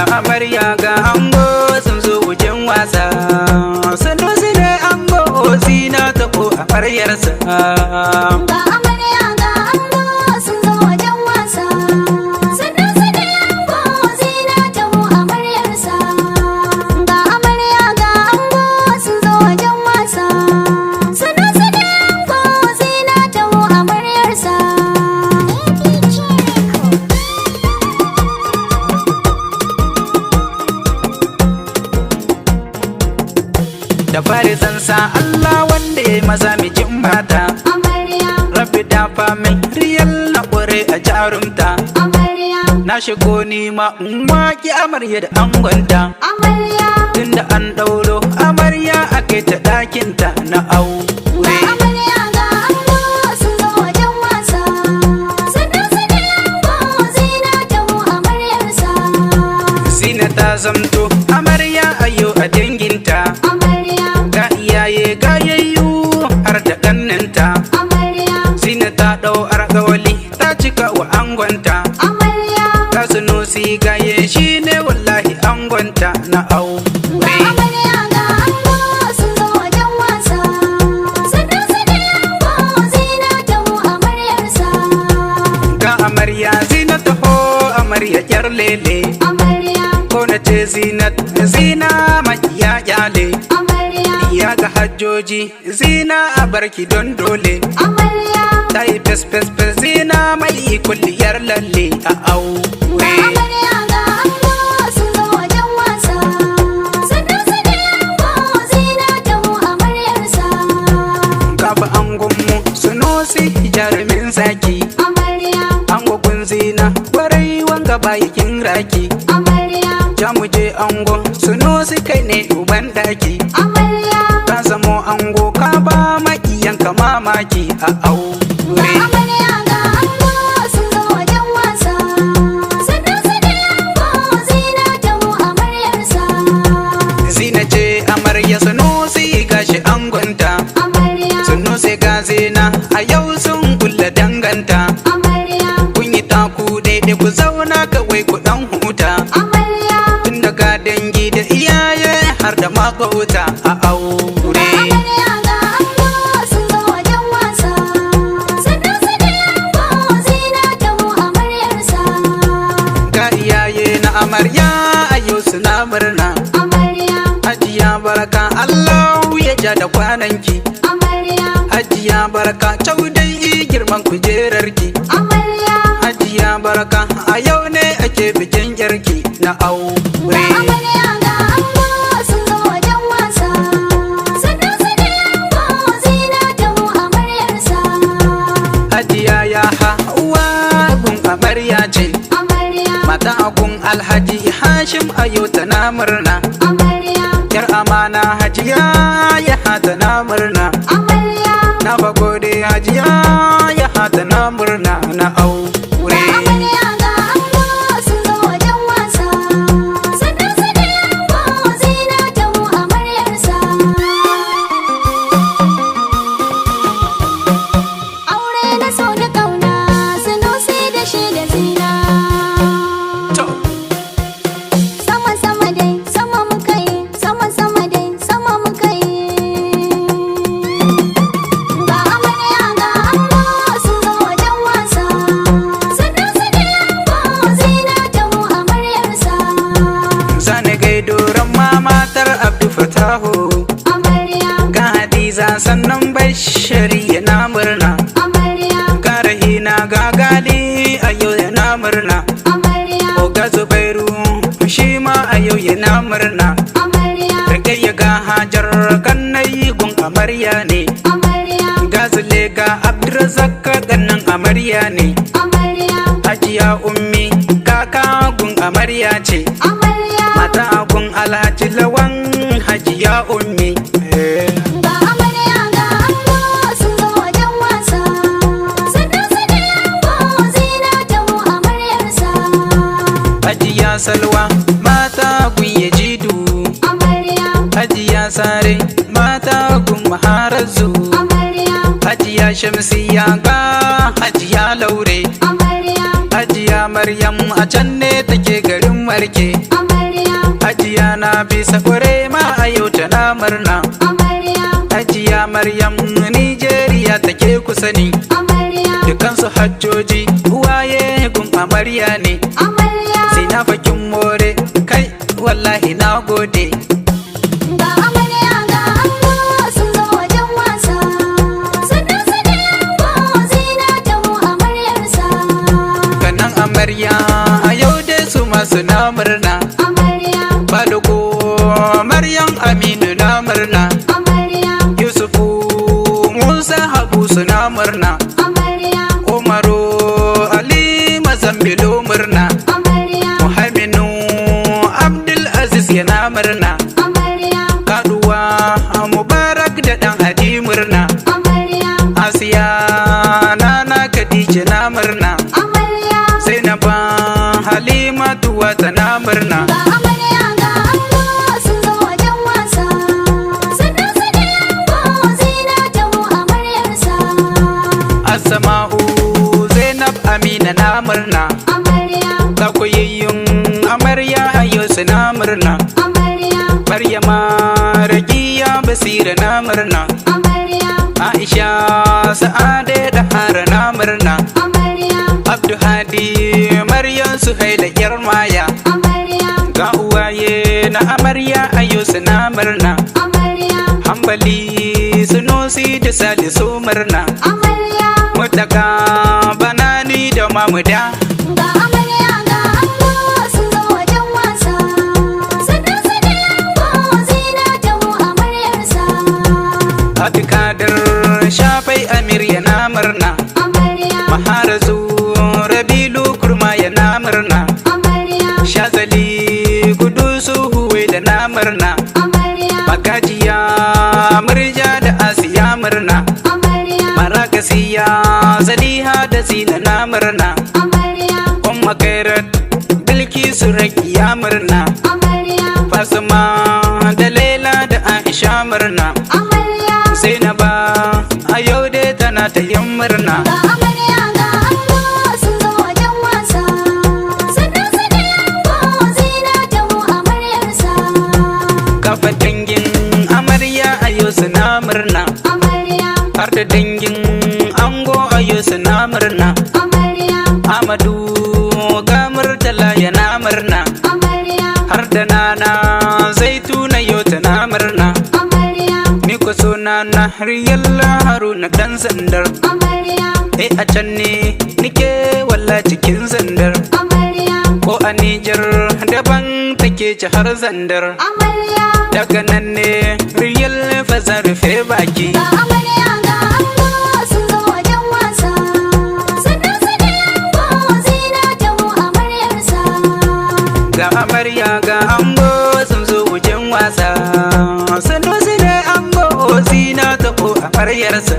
ga amarya ga ango sun zo wajen wasa. Sanusi ne ango zina ta ko amaryarsa. Ga amarya ga ango sun zo wajen wasa. Sanusi ne ango zina ta ko amaryarsa. Ga amarya ga ango sun zo wajen wasa. Sanusi ne ango zina ta ko amaryarsa. Da fari zan sa Allah wanda ya maza mijin mata. Amarya, Rabbi dafa min riyal na ƙware a jarumta. amarya, Na shigo nima in waƙi amarya da angonta. amarya. Tunda an ɗauro amarya a kai ta ɗakinta na Ga aure. amarya ga ango sun zo wajen wasa. Sanusi ne ango zina ta ko amaryarsa. Zina ta zamto amarya ayo a danginta. Amarya, Ga iyaye ga yayyu har da ƙannenta. amarya, Zina ta ɗau alƙawali ta cika wa angonta. amarya. Ta Sanusi gaye shi ne wallahi angonta na Ga aure. amarya ga ango sun zo wajen wasa. Sanusi ne ango zina ta ko amaryarsa. Ga amarya zina taho amarya yar lele. Amarya, Ko na ce zinat zina makiya kyale. amarya, Ya ga hajjoji zina a barki don dole. amarya. Ta yi fes fes fes zina mai kulliyar lalle a Ga aure. amarya ga ango sun zo wajen wasa. Sanusi ne ango zina ta ko amaryarsa. Gaba angonmu Sunusi jarumin zaki. Amarya, Angogun zina kwarai wanga bayakin raki. amarya, Ja mu je ango Sunusi kai ne uban daki. amarya. Ka zamo ango ka ba makiyanka mamaki a Ga aure. amarya ga ango sun zo wajen wasa. Sanusi ne ango zina ta ko amaryarsa. Zina ce amarya Sunusi gashi angonta. Amarya, Sunusi ga zina a yau sun kulla danganta. amarya, Kun yi taku daidai ku zauna kawai ku dan huta. amarya. Tun daga dangi da iyaye har da makauta a aure. Amarya ga ango sun zo wajen wasa. Sanusi ne ango zina ta ko amaryarsa. Ga iyaye na amarya a yau suna murna. Amarya, Hajiya barka Allah ya ja da kwananki. amarya, Hajiya barka caudai girman kujerarki. amarya. Hajiya barka a yau ne ake bikin yarki na Ga aure. amarya ga ango sun zo wajen wasa. Sanusi ne ango zina ta ko amaryarsa. Hajiya ya hauwa gun amarya ce. Amarya, Mata agun Alhaji Hashim a yau tana murna. amarya, Yar amana Hajiya ya hata na murna. amarya. Na bagode Hajiya ya hata na murna na Ga aure. amarya ga ango sun zo wajen wasa. Sanusi ne ango zina ta ko amaryarsa. Aure na so da kauna Sanusi da shi da zina. To, Sama sama dai sama muka yi, sama sama dai sama muka yi. Ga amarya ga ango sun zo wajen wasa. Sanusi ne ango zina ta ko amaryarsa. zane gaido ramma matar Abdu Fatahu. Amarya, Ga Hadiza sannan Bashari yana murna. amarya, Ga Rahina ga Gali a yau yana murna. amarya, Oga Zubairu shi ma a yau yana murna. amarya, Rikayya ga Hajar kannai gun amarya ne. amarya, Ga Zule ga Abdulrazak gannan amarya ne. amarya, Hajiya Ummi kaka gun amarya ce. amarya. Mata gun Alhaji Lawan Hajiya Ummi. Ga amarya ga ango sun zo wajen wasa. Sanusi ne ango zina ta ko amaryarsa. Hajiya Salwa mata gun Yajidu. Amarya, Hajiya Sare mata gun Maharazu. amarya, Hajiya Shamsiya ga Hajiya Laure. amarya, Hajiya Maryam a can ne take garin Marke. amarya. bisa kure ma a yau tana murna. amarya, Hajiya Maryam Nijeriya take kusa ni. amarya, Dukansu hajjoji uwaye gun amarya ne. amarya. Sai na fakin more kai wallahi na gode. Ga amarya ga ango sun zo wajen wasa. Sannan su da ango zina taho amaryarsa. Kanan amarya a yau dai su masu na murna. Amarya, Balugo Maryam Aminu na murna. amarya, Yusufu Musa Habu suna murna. amarya, Umaru Ali Mazambilo murna. amarya, Muhamminu Abdul Aziz yana murna. amarya, Kaduwa Mubarak da dan Hadi murna. amarya, Asiya Nana Khadija na murna. amarya. Zainaba Halimatu wata na murna. Ga amarya ga ango sun zo wajen wasa. Sannan su da ango zina taho amaryarsa. Asma'u Zainab Amina na murna. Amarya, Takoyayyun amarya ayo suna murna. amarya, Maryama Rakiya Basira na murna. amarya, Aisha Sa'ade da Hara na murna. amarya, Abdu Hadi Maryam Suhaila yar Maya. amarya, Ga uwaye na amarya ayo suna murna. amarya, Hambali Sunusi da Salisu murna. amarya. Mutaka Banani da Mamuda. Ga amarya ga ango sun zo wajen wasa. Sannan su da ango zina taho amaryarsa. Abdulkadir Shafai Amir yana murna. Amarya, Maharazu Rabilu Kurma yana murna. amarya, Shazali Kudusu Huwe da na murna. amarya, Magajiya Murja da Asiya murna. amarya, Marakasiya Zaliha da Zina na murna. amarya, Umma Kairat Bilkisu Rakiya murna. amarya, Fasima da Laila da Aisha murna. amarya. Zainaba a yau dai tana ta yin murna. Ga amarya ga ango sun zo wajen wasa. Sannan su da ango zina taho amaryarsa. Kafa dangin amarya a yau suna murna. Amarya, Har da dangin ango a yau suna murna. amarya, Amadu ga Murtala yana murna. amarya, Har da nana Zaituna yau tana murna. amarya, Ni ko suna na realharun dan zendar. amarya, A can ne nike walla cikin zendar. amarya, Ko a Nijar daban take jihar zandar. amarya. Daga nan ne real faza rufe baki. Ga amarya ga ango sun zo wajen wasa. Sannan su da ango zina taho amaryarsa. Ga amarya ga ango sun zo wajen wasa. Sannu su ne ango zina ta ko amaryarsa.